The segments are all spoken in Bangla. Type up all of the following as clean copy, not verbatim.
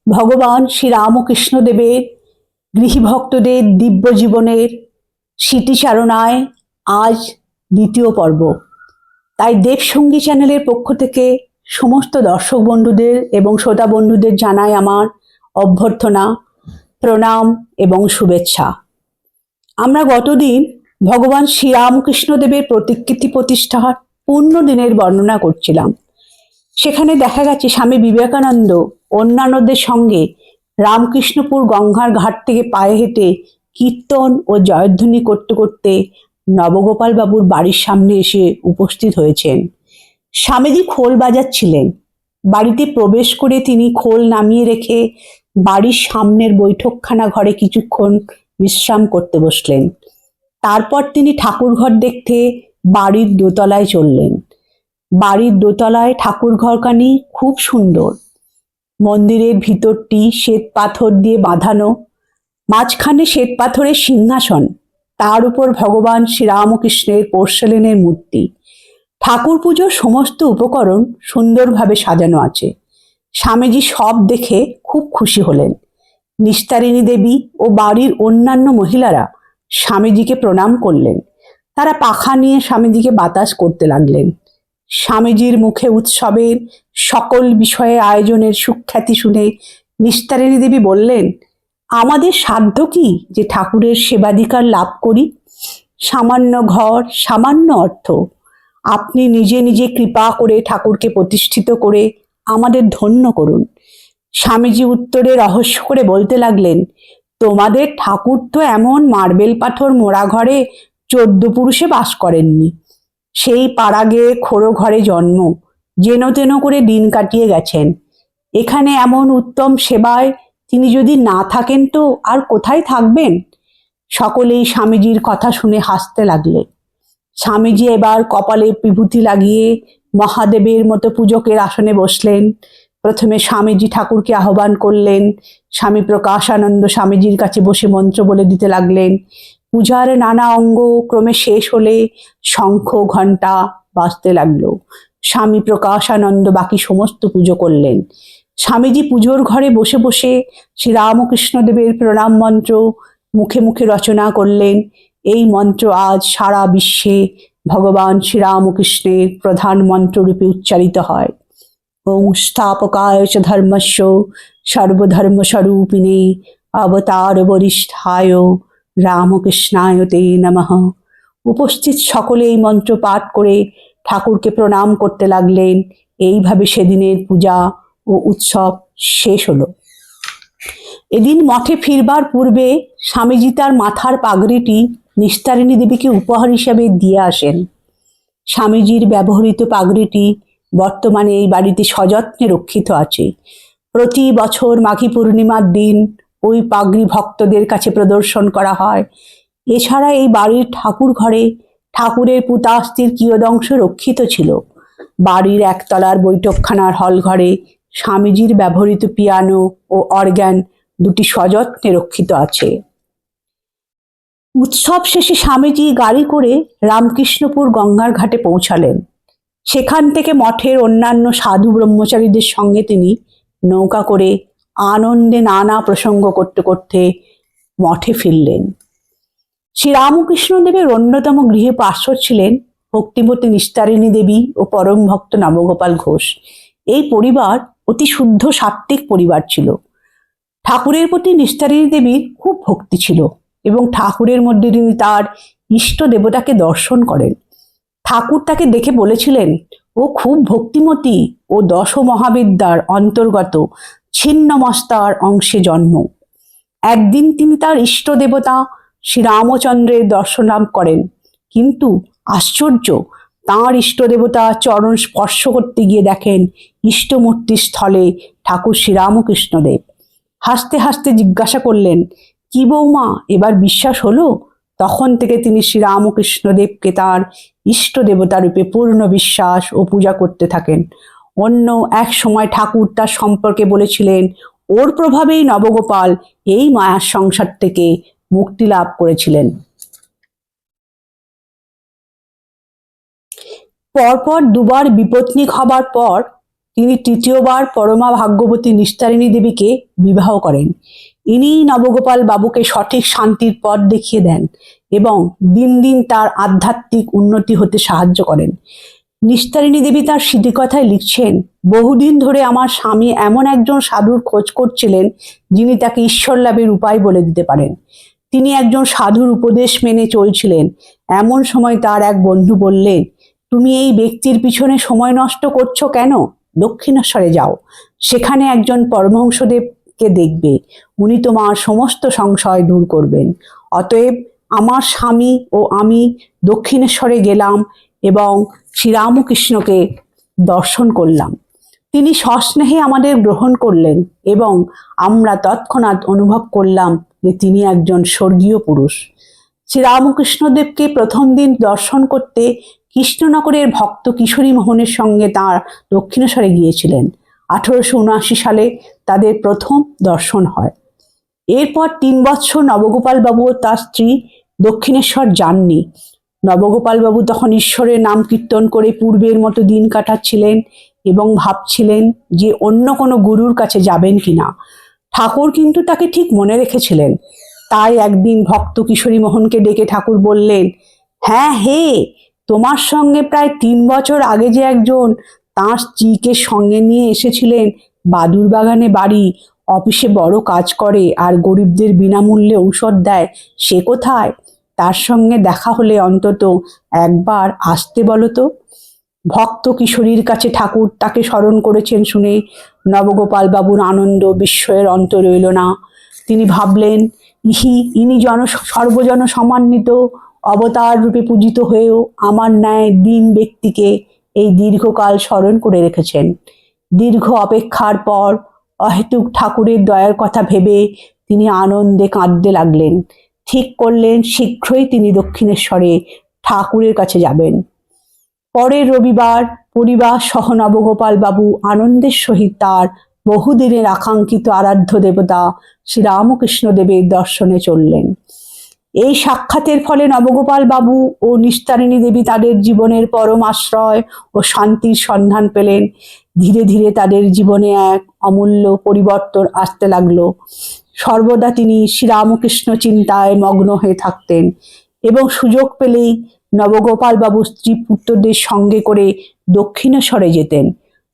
ভগবান শ্রীরামকৃষ্ণদেবের গৃহীভক্তদের দিব্য জীবনের স্মৃতিচারণায় আজ দ্বিতীয় পর্ব। তাই দেবসঙ্গী চ্যানেলের পক্ষ থেকে সমস্ত দর্শক বন্ধুদের এবং শ্রোতা বন্ধুদের জানাই আমার অভ্যর্থনা, প্রণাম এবং শুভেচ্ছা। আমরা গতদিন ভগবান শ্রীরামকৃষ্ণদেবের প্রতিকৃতি প্রতিষ্ঠার পূর্ণ দিনের বর্ণনা করছিলাম। সেখানে দেখা গেছে স্বামী বিবেকানন্দ অন্যান্যদের সঙ্গে রামকৃষ্ণপুর গঙ্গার ঘাট থেকে পায়ে হেঁটে কীর্তন ও জয়ধ্বনি করতে করতে নবগোপাল বাবুর বাড়ির সামনে এসে উপস্থিত হয়েছেন। স্বামীজি খোল বাজাচ্ছিলেন। বাড়িতে প্রবেশ করে তিনি খোল নামিয়ে রেখে বাড়ির সামনের বৈঠকখানা ঘরে কিছুক্ষণ বিশ্রাম করতে বসলেন। তারপর তিনি ঠাকুরঘর দেখতে বাড়ির দোতলায় চললেন। বাড়ির দোতলায় ঠাকুর ঘরখানি খুব সুন্দর। মন্দিরের ভিতরটি শ্বেত পাথর দিয়ে বাঁধানো, মাঝখানে শ্বেত পাথরের সিংহাসন, তার উপর ভগবান শ্রীরামকৃষ্ণের পোর্সেলেনের মূর্তি। ঠাকুর পুজোর সমস্ত উপকরণ সুন্দরভাবে সাজানো আছে। স্বামীজি সব দেখে খুব খুশি হলেন। নিস্তারিণী দেবী ও বাড়ির অন্যান্য মহিলারা স্বামীজিকে প্রণাম করলেন। তারা পাখা নিয়ে স্বামীজিকে বাতাস করতে লাগলেন। স্বামীজির মুখে উৎসবের সকল বিষয়ে আয়োজনের সুখ্যাতি শুনে নিস্তারিণী দেবী বললেন, আমাদের সাধ্য কি যে ঠাকুরের সেবাধিকার লাভ করি? সামান্য ঘর, সামান্য অর্থ। আপনি নিজে নিজে কৃপা করে ঠাকুরকে প্রতিষ্ঠিত করে আমাদের ধন্য করুন। স্বামীজি উত্তরে রহস্য করে বলতে লাগলেন, তোমাদের ঠাকুর তো এমন মার্বেল পাথর মোড়া ঘরে 14 পুরুষে বাস করেননি। সেই পাড়াগে খোড়ো ঘরে জন্ম, যেন তেন করে দিন কাটিয়ে গেছেন। এখানে এমন উত্তম সেবায় তিনি যদি না থাকেন তো আর কোথায় থাকবেন? সকলেই স্বামীজির কথা শুনে হাসতে লাগলেন। স্বামীজি এবার কপালে বিভূতি লাগিয়ে মহাদেবের মতো পূজকের আসনে বসলেন। প্রথমে স্বামীজি ঠাকুরকে আহ্বান করলেন। স্বামী প্রকাশানন্দ স্বামীজির কাছে বসে মন্ত্র বলে দিতে লাগলেন। পূজার নানা অঙ্গ ক্রমে শেষ হলে শঙ্খ ঘণ্টা বাজতে লাগলো। স্বামী প্রকাশানন্দ বাকি সমস্ত পুজো করলেন। স্বামীজি পুজোর ঘরে বসে বসে শ্রীরামকৃষ্ণদেবের প্রণাম মন্ত্র মুখে মুখে রচনা করলেন। এই মন্ত্র আজ সারা বিশ্বে ভগবান শ্রীরামকৃষ্ণের প্রধান মন্ত্ররূপে উচ্চারিত হয়। ওং স্থাপকায় চ ধর্মস্য সর্বধর্মস্বরূপিণে অবতার বরিষ্ঠায় রামকৃষ্ণায় তে নমঃ। উপস্থিত সকলে এই মন্ত্র পাঠ করে ঠাকুরকে প্রণাম করতে লাগলেন। এইভাবে সেদিনের পূজা ও উৎসব শেষ হলো। এদিন মঠে ফিরবার পূর্বে স্বামীজি তার মাথার পাগড়িটি নিস্তারিণী দেবীকে উপহার হিসাবে দিয়ে আসেন। স্বামীজির ব্যবহৃত পাগড়িটি বর্তমানে এই বাড়িতে সযত্নে রক্ষিত আছে। প্রতি বছর মাঘী পূর্ণিমার দিন ওই পাগড়ি ভক্তদের কাছে প্রদর্শন করা হয়। এছাড়া এই বাড়ির ঠাকুর ঘরে ঠাকুরের পুতাস্তির কিয়দংশ রক্ষিত ছিল। বাড়ির একতলার বৈঠকখানার হল ঘরে স্বামীজির ব্যবহৃত পিয়ানো ও অর্গ্যান দুটি সযত্নে রক্ষিত আছে। উৎসব শেষে স্বামীজি গাড়ি করে রামকৃষ্ণপুর গঙ্গার ঘাটে পৌঁছালেন। সেখান থেকে মঠের অন্যান্য সাধু ব্রহ্মচারীদের সঙ্গে তিনি নৌকা করে আনন্দে নানা প্রসঙ্গ করতে করতে মঠে ফিরলেন। শ্রীরামকৃষ্ণদেবের অন্যতম গৃহে পার্শ্বদ ছিলেন ভক্তিমতী নিস্তারিণী দেবী ও পরম ভক্ত নবগোপাল ঘোষ। এই পরিবার অতি শুদ্ধ সাত্ত্বিক পরিবার ছিল। ঠাকুরের প্রতি নিস্তারিণী দেবীর খুব ভক্তি ছিল এবং ঠাকুরের মধ্যে তিনি তার ইষ্ট দেবতাকে দর্শন করেন। ঠাকুর তাকে দেখে বলেছিলেন, ও খুব ভক্তিমতী ও দশ মহাবিদ্যার অন্তর্গত ছিন্নমস্তার অংশে জন্ম। একদিন তিনি তার ইষ্ট দেবতা শ্রীরামচন্দ্রের দর্শন লাভ করেন, কিন্তু আশ্চর্য, তাঁর ইষ্ট দেবতা চরণ স্পর্শ করতে গিয়ে দেখেন ইষ্টমূর্তির স্থলে ঠাকুর শ্রীরামকৃষ্ণদেব। হাসতে হাসতে জিজ্ঞাসা করলেন, কি বৌমা, এবার বিশ্বাস হলো? তখন থেকে তিনি শ্রীরামকৃষ্ণদেবকে তাঁর ইষ্ট দেবতা রূপে পূর্ণ বিশ্বাস ও পূজা করতে থাকেন। অন্য এক সময় ঠাকুর তার সম্পর্কে বলেছিলেন, ওর প্রভাবেই নবগোপাল এই মায়ার সংসার থেকে মুক্তি লাভ করেছিলেন। পরপর দুবার বিপত্নিক হবার পর তিনি তৃতীয়বার পরমা ভাগ্যবতী নিস্তারিণী দেবীকে বিবাহ করেন। ইনি নবগোপাল বাবুকে সঠিক শান্তির পথ দেখিয়ে দেন এবং দিন দিন তার আধ্যাত্মিক উন্নতি হতে সাহায্য করেন। নিস্তারিণী দেবী তার স্মৃতিকথায় লিখছেন, বহুদিন ধরে আমার স্বামী এমন একজন সাধুর খোঁজ করছিলেন যিনি তাকে ঈশ্বর লাভের উপায় বলে দিতে পারেন। তিনি একজন সাধুর উপদেশ মেনে চলছিলেন। এমন সময় তার এক বন্ধু বললেন, তুমি এই ব্যক্তির পিছনে সময় নষ্ট করছো কেন? দক্ষিণেশ্বরে যাও, সেখানে একজন পরমহংসদেবকে দেখবে, উনি তোমার সমস্ত সংশয় দূর করবেন। অতএব আমার স্বামী ও আমি দক্ষিণেশ্বরে গেলাম এবং শ্রীরামকৃষ্ণকে দর্শন করলাম। তিনি সস্নেহে আমাদের গ্রহণ করলেন এবং আমরা তৎক্ষণাৎ অনুভব করলাম যে তিনি একজন স্বর্গীয় পুরুষ। শ্রীরামকৃষ্ণদেবকে প্রথম দিন দর্শন করতে কৃষ্ণনগরের ভক্ত কিশোরী মোহনের সঙ্গে তাঁর দক্ষিণেশ্বরে গিয়েছিলেন। 1879 সালে তাদের প্রথম দর্শন হয়। এরপর 3 বৎসর নবগোপাল বাবু ও তার স্ত্রী দক্ষিণেশ্বর যাননি। নবগোপাল বাবু তখন ঈশ্বরের নাম কীর্তন করে পূর্বের মতো দিন কাটাচ্ছিলেন এবং ভাবছিলেন যে অন্য কোনো গুরুর কাছে যাবেন কিনা। ঠাকুর কিন্তু তাকে ঠিক মনে রেখেছিলেন। তাই একদিন ভক্ত কিশোরী মোহনকে ডেকে ঠাকুর বললেন, হ্যাঁ হে, তোমার সঙ্গে প্রায় 3 বছর আগে যে একজন তাঁর স্ত্রীকে সঙ্গে নিয়ে এসেছিলেন, বাদুর বাগানে বাড়ি, অফিসে বড় কাজ করে আর গরিবদের বিনামূল্যে ঔষধ দেয়, সে কোথায়? তার সঙ্গে দেখা হলে অন্তত একবার আসতে বলো তো। ভক্ত কিশোরীর কাছে ঠাকুর তাকে স্মরণ করেছেন শুনে নবগোপাল বাবুর আনন্দ বিস্ময়ের অন্ত রইল না। তিনি ভাবলেন, ইনি সর্বজন সম্মানিত অবতার রূপে পূজিত হয়েও আমার ন্যায় দীন ব্যক্তিকে এই দীর্ঘকাল স্মরণ করে রেখেছেন। দীর্ঘ অপেক্ষার পর অহেতুক ঠাকুরের দয়ার কথা ভেবে তিনি আনন্দে কাঁদতে লাগলেন। ঠিক করলেন শীঘ্রই তিনি দক্ষিণেশ্বরে ঠাকুরের কাছে যাবেন। পরের রবিবার পরিবার সহ নবগোপাল বাবু আনন্দের সহিত তার বহুদিনের আকাঙ্ক্ষিত আরাধ্য দেবতা শ্রীরামকৃষ্ণ দেবের দর্শনে চললেন। এই সাক্ষাতের ফলে নবগোপাল বাবু ও নিস্তারিণী দেবী তাদের জীবনের পরম আশ্রয় ও শান্তির সন্ধান পেলেন। ধীরে ধীরে তাদের জীবনে এক অমূল্য পরিবর্তন আসতে লাগলো। সর্বদা তিনি শ্রীরামকৃষ্ণ চিন্তায় মগ্ন হয়ে থাকতেন এবং সুযোগ পেলেই নবগোপাল বাবু স্ত্রী পুত্রদের সঙ্গে করে দক্ষিণেশ্বরে যেতেন।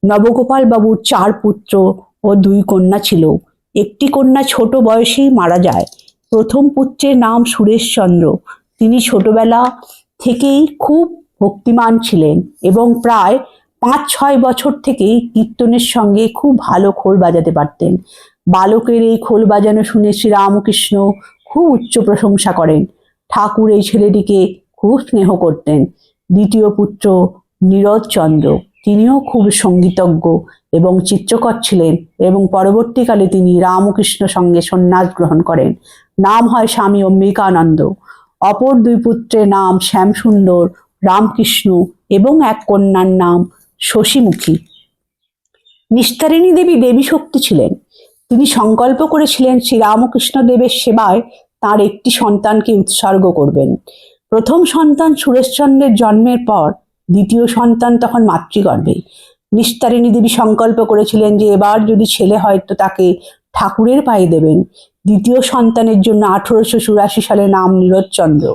নবগোপাল বাবুর 4 পুত্র ও 2 কন্যা ছিল। একটি কন্যা ছোট বয়সেই মারা যায়। প্রথম পুত্রের নাম সুরেশচন্দ্র। তিনি ছোটবেলা থেকেই খুব ভক্তিমান ছিলেন এবং প্রায় 5-6 বছর থেকেই কীর্তনের সঙ্গে খুব ভালো খোল বাজাতে পারতেন। বালকের এই খোল বাজানো শুনে শ্রীরামকৃষ্ণ খুব উচ্চ প্রশংসা করেন। ঠাকুর এই ছেলেটিকে খুব স্নেহ করতেন। দ্বিতীয় পুত্র নীরদচন্দ্র, তিনিও খুব সঙ্গীতজ্ঞ এবং চিত্রকর ছিলেন এবং পরবর্তীকালে তিনি রামকৃষ্ণ সঙ্গে সন্ন্যাস গ্রহণ করেন। নাম হয় স্বামী অম্বিকানন্দ। অপর 2 পুত্রের নাম শ্যামসুন্দর, রামকৃষ্ণ এবং এক কন্যার নাম শশীমুখী। নিস্তারিণী দেবী দেবী শক্তি ছিলেন। তিনি সংকল্প করেছিলেন শ্রীরামকৃষ্ণ দেবের সেবায় তার একটি সন্তানকে উৎসর্গ করবেন। প্রথম সন্তান সুরেশচন্দ্রের জন্মের পর দ্বিতীয় সন্তান তখন মাতৃগর্ভে। নিস্তারিণী দেবী সংকল্প করেছিলেন যে এবার যদি ছেলে হয় তো তাকে ঠাকুরের পায়ে দেবেন। দ্বিতীয় সন্তানের জন্য 1884 সালে নাম নীরদচন্দ্র।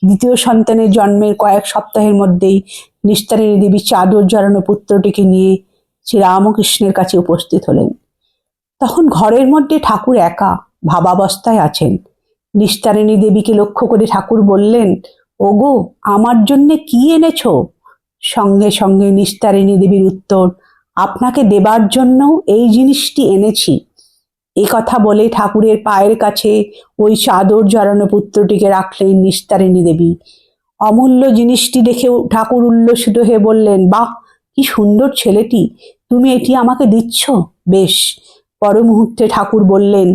দ্বিতীয় সন্তানের জন্মের কয়েক সপ্তাহের মধ্যেই নিস্তারিণী দেবী চাদর জড়ানো পুত্রটিকে নিয়ে শ্রীরামকৃষ্ণের কাছে উপস্থিত হলেন। তখন ঘরের মধ্যে ঠাকুর একা ভাবাবস্থায় আছেন। নিস্তারিণী দেবীকে লক্ষ্য করে ঠাকুর বললেন, ওগো, আমার জন্যে কি এনেছো? সঙ্গে সঙ্গে নিস্তারিণী দেবীর উত্তর, আপনাকে দেবার জন্য এই জিনিসটি এনেছি। এই কথা বলে ঠাকুরের পায়ের কাছে ওই চাদর জড়ানো পুত্রটিকে রাখলেন নিস্তারিণী দেবী। অমূল্য জিনিসটি দেখে ঠাকুর উল্লসিত হয়ে বললেন, বাহ, কি সুন্দর ছেলেটি, তুমি এটি আমাকে দিচ্ছ? বেশ। পর মুহূর্তে ঠাকুর বললেন,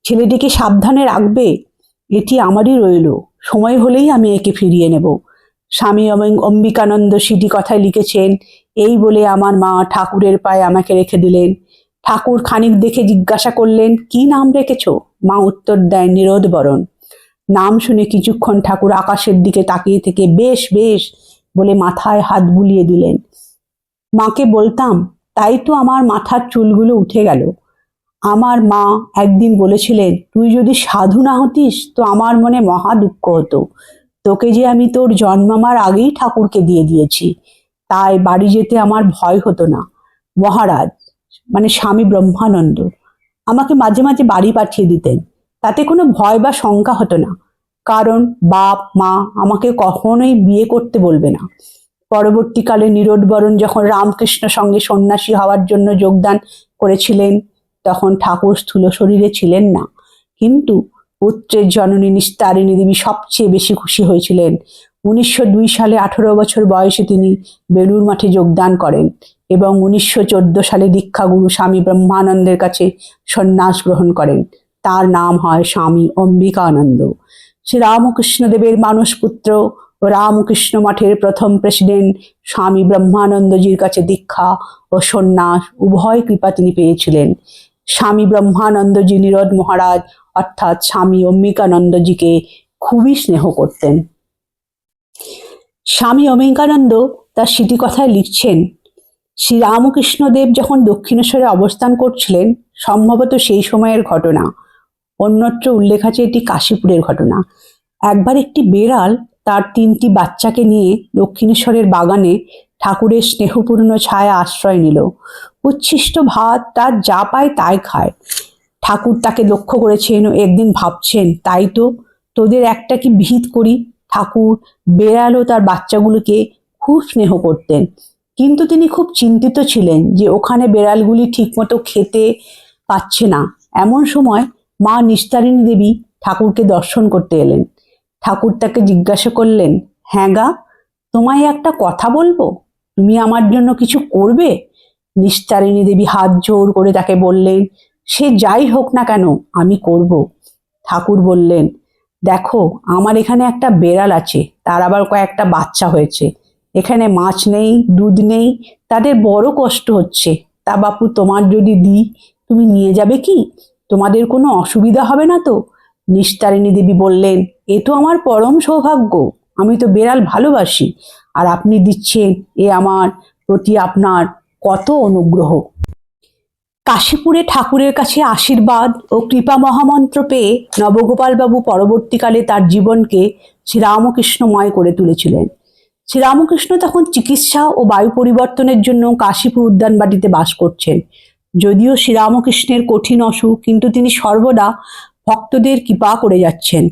ছেলেটিকে সাবধানে রাখবে, এটি আমারই রইল, সময় হলেই আমি একে ফিরিয়ে নেব। স্বামী অম্বিকানন্দ সিটি কথায় লিখেছেন, এই বলে আমার মা ঠাকুরের পায়ে আমাকে রেখে দিলেন। ঠাকুর খানিক দেখে জিজ্ঞাসা করলেন, কি নাম রেখেছ? মা উত্তর দেয়, নীরদবরণ। নাম শুনে কিছুক্ষণ ঠাকুর আকাশের দিকে তাকিয়ে থেকে বেশ বেশ বলে মাথায় হাত বুলিয়ে দিলেন। মাকে বলতাম, তাই তো আমার মাথার চুলগুলো উঠে গেল। আমার মা একদিন বলেছিলেন, তুই যদি সাধু না হতিস তো আমার মনে মহা দুঃখ হতো। তোকে যে আমি তোর জন্মাবার আগেই ঠাকুরকে দিয়ে দিয়েছি, তাই বাড়ি যেতে আমার ভয় হতো না। মহারাজ মানে স্বামী ব্রহ্মানন্দ আমাকে মাঝে মাঝে বাড়ি পাঠিয়ে দিতেন, তাতে কোনো ভয় বা শঙ্কা হতো না, কারণ বাপ মা আমাকে কখনোই বিয়ে করতে বলবে না। পরবর্তীকালে নীরোদবরণ যখন রামকৃষ্ণ সঙ্গে সন্ন্যাসী হওয়ার জন্য যোগদান করেছিলেন, তখন ঠাকুর স্থূল শরীরে ছিলেন না, কিন্তু পুত্রের জননী নিস্তারিণী দেবী সবচেয়ে বেশি খুশি হয়েছিলেন। 1902 সালে 18 বছর বয়সে তিনি বেলুর মাঠে যোগদান করেন এবং 1914 সালে দীক্ষাগুরু স্বামী ব্রহ্মানন্দের কাছে সন্ন্যাস গ্রহণ করেন। তার নাম হয় স্বামী অম্বিকানন্দ। শ্রী রামকৃষ্ণদেবের মানসপুত্র ও রামকৃষ্ণ মঠের প্রথম প্রেসিডেন্ট স্বামী ব্রহ্মানন্দজির কাছে দীক্ষা ও সন্ন্যাস উভয় কৃপা তিনি পেয়েছিলেন। স্বামী ব্রহ্মানন্দজি নীরদ মহারাজ অর্থাৎ স্বামী অম্বিকানন্দজিকে খুবই স্নেহ করতেন। স্বামী অম্বিকানন্দ তার স্মৃতিকথায় লিখছেন, শ্রী রামকৃষ্ণদেব যখন দক্ষিণেশ্বরে অবস্থান করছিলেন, সম্ভবত সেই সময়ের ঘটনা, অন্যত্র উল্লেখ আছে এটি কাশীপুরের ঘটনা। একবার একটি বেড়াল তার 3টি বাচ্চাকে নিয়ে দক্ষিণেশ্বরের বাগানে ঠাকুরের স্নেহপূর্ণ ছায়া আশ্রয় নিল। উচ্ছিষ্ট ভাত তার যা পায় তাই খায়। ঠাকুর তাকে লক্ষ্য করেছেন ও একদিন ভাবছেন, তাই তো, তোদের একটা কি ভিত করি। ঠাকুর বেড়াল ও তার বাচ্চাগুলোকে খুব স্নেহ করতেন, কিন্তু তিনি খুব চিন্তিত ছিলেন যে ওখানে বেড়ালগুলি ঠিকমতো খেতে পাচ্ছে না। এমন সময় মা নিস্তারিণী দেবী ঠাকুরকে দর্শন করতে এলেন। ঠাকুর তাকে জিজ্ঞাসা করলেন, হ্যাঁ গা, তোমায় একটা কথা বলবো, তুমি আমার জন্য কিছু করবে? নিস্তারিণী দেবী হাত জোর করে তাকে বললেন, সে যাই হোক না কেন আমি করব। ঠাকুর বললেন, দেখো, আমার এখানে একটা বেড়াল আছে, তার আবার কয়েকটা বাচ্চা হয়েছে, এখানে মাছ নেই, দুধ নেই, তাদের বড় কষ্ট হচ্ছে। তা বাপু, তোমার যদি দিই, তুমি নিয়ে যাবে কি? তোমাদের কোনো অসুবিধা হবে না তো? নিস্তারিণী দেবী বললেন, এ তো আমার পরম সৌভাগ্য, আমি তো বেড়াল ভালোবাসি, আর আপনি দিচ্ছেন, এ আমার প্রতি আপনার কত অনুগ্রহ। কাশীপুরে ঠাকুরের কাছে আশীর্বাদ ও কৃপা মহামন্ত্র পেয়ে নবগোপালবাবু পরবর্তীকালে তার জীবনকে শ্রীরামকৃষ্ণময় করে তুলেছিলেন। শ্রীরামকৃষ্ণ তখন চিকিৎসা ও বায়ু পরিবর্তনের জন্য কাশীপুর উদ্যানবাটিতে বাস করছেন। যদিও শ্রীরামকৃষ্ণের কঠিন অসুখ, কিন্তু তিনি সর্বদা ভক্তদের কৃপা করে যাচ্ছেন।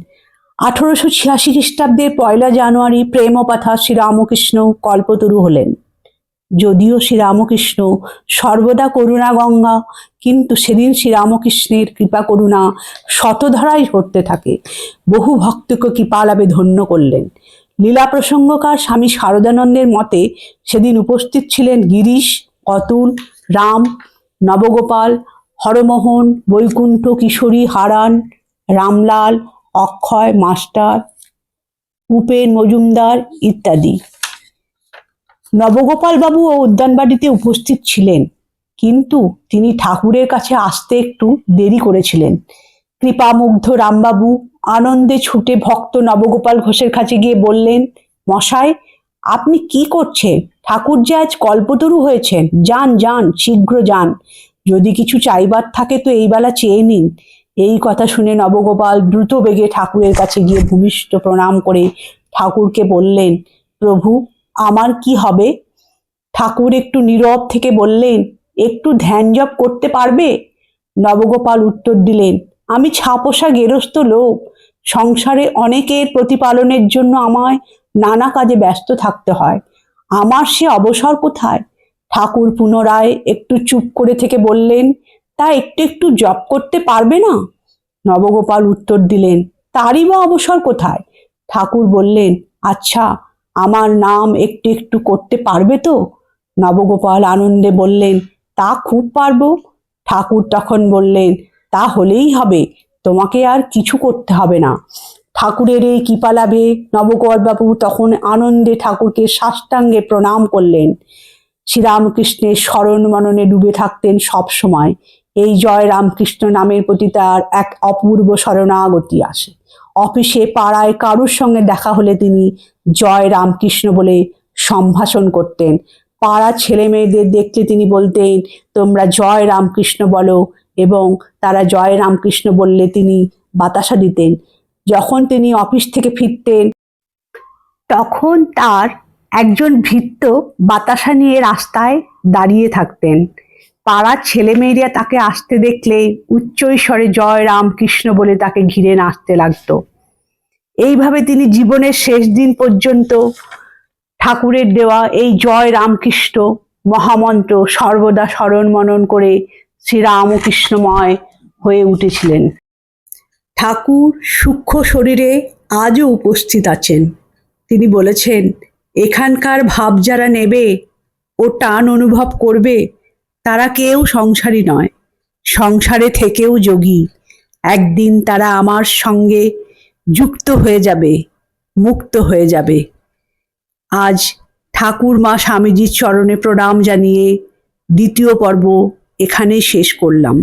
1886 খ্রিস্টাব্দের 1 জানুয়ারি প্রেমপাথা শ্রীরামকৃষ্ণ কল্পতরু হলেন। যদিও শ্রীরামকৃষ্ণ সর্বদা করুণা গঙ্গা, কিন্তু সেদিন শ্রীরামকৃষ্ণের কৃপা করুণা শতধারায় ঘটতে থাকে। বহু ভক্তকে কৃপা লাভে ধন্য করলেন। লীলা প্রসঙ্গকার স্বামী শারদানন্দের মতে সেদিন উপস্থিত ছিলেন গিরিশ, অতুল, রাম, নবগোপাল, হরমোহন, বৈকুণ্ঠ, কিশোরী, হারান, রামলাল, অক্ষয়, মাস্টার, উপেন মজুমদার ইত্যাদি। নবগোপাল বাবুও উদ্যানবাটিতে উপস্থিত ছিলেন, কিন্তু তিনি ঠাকুরের কাছে আসতে একটু দেরি করেছিলেন। কৃপামুগ্ধ রামবাবু আনন্দে ছুটে ভক্ত নবগোপাল ঘোষের কাছে গিয়ে বললেন, মশাই, আপনি কি করছেন? ঠাকুর যে আজ কল্পতরু হয়েছেন, যান যান, শীঘ্র যান, যদি কিছু চাইবার থাকে তো এই বেলা চেয়ে নিন। এই কথা শুনে নবগোপাল দ্রুত বেগে ঠাকুরের কাছে গিয়ে ভূমিষ্ঠ প্রণাম করে ঠাকুরকে বললেন, প্রভু, আমার কি হবে? ঠাকুর একটু নীরব থেকে বললেন, একটু ধ্যান জপ করতে পারবে? নবগোপাল উত্তর দিলেন, আমি ছাপোষা গেরস্থ লোক, সংসারে অনেকের প্রতিপালনের জন্য আমায় নানা কাজে ব্যস্ত থাকতে হয়, আমার সে অবসর কোথায়? ঠাকুর পুনরায় একটু চুপ করে থেকে বললেন, তা একটু একটু জপ করতে পারবে না? নবগোপাল উত্তর দিলেন, তারই বা অবসর কোথায়? ঠাকুর বললেন, আচ্ছা, আমার নাম একটু একটু করতে পারবে তো? নবগোপাল আনন্দে বললেন, তা খুব পারবো। ঠাকুর তখন বললেন, তা হলেই হবে, তোমাকে আর কিছু করতে হবে না। ঠাকুরের এই কৃপা লাভে নবগোপালবাবু তখন আনন্দে ঠাকুরকে সাষ্টাঙ্গে প্রণাম করলেন। শ্রীরামকৃষ্ণের স্মরণ মননে ডুবে থাকতেন সব সময়। এই জয় রামকৃষ্ণ নামের প্রতি তার এক অপূর্ব শরণাগতি আসে। অফিসে, পাড়ায় কারুর সঙ্গে দেখা হলে তিনি জয় রামকৃষ্ণ বলে সম্ভাষণ করতেন। পাড়ার ছেলে মেয়েদের দেখলে তিনি বলতেন, তোমরা জয় রামকৃষ্ণ বলো, এবং তারা জয় রামকৃষ্ণ বললে তিনি বাতাসা দিতেন। যখন তিনি অফিস থেকে ফিরতেন তখন তার একজন ভৃত্য বাতাসা নিয়ে রাস্তায় দাঁড়িয়ে থাকতেন। পাড়ার ছেলেমেয়েরা তাকে আসতে দেখলে উচ্চৈঃস্বরে জয় রামকৃষ্ণ বলে তাকে ঘিরে নাচতে লাগতো। এইভাবে তিনি জীবনের শেষ দিন পর্যন্ত ঠাকুরের দেওয়া এই জয় রামকৃষ্ণ মহামন্ত্র সর্বদা স্মরণ মনন করে শ্রীরামকৃষ্ণময় হয়ে উঠেছিলেন। ঠাকুর সূক্ষ্ম শরীরে আজও উপস্থিত আছেন। তিনি বলেছেন, এখানকার ভাব যারা নেবে ও টান অনুভব করবে তারা কেউ সংসারী নয়, সংসারে থেকেও যোগী। একদিন তারা আমার সঙ্গে যুক্ত হয়ে যাবে, মুক্ত হয়ে যাবে। আজ ঠাকুর মা স্বামীজির চরণে প্রণাম জানিয়ে দ্বিতীয় পর্ব এখানেই শেষ করলাম।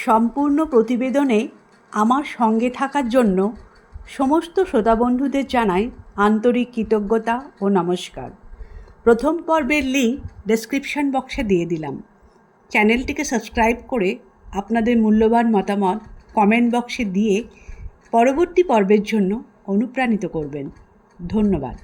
সম্পূর্ণ প্রতিবেদনে আমার সঙ্গে থাকার জন্য সমস্ত শ্রোতাবন্ধুদের জানাই আন্তরিক কৃতজ্ঞতা ও নমস্কার। প্রথম পর্বের লিঙ্ক ডেসক্রিপশন বক্সে দিয়ে দিলাম। চ্যানেলটিকে সাবস্ক্রাইব করে আপনাদের মূল্যবান মতামত কমেন্ট বক্সে দিয়ে পরবর্তী পর্বের জন্য অনুপ্রাণিত করবেন। ধন্যবাদ।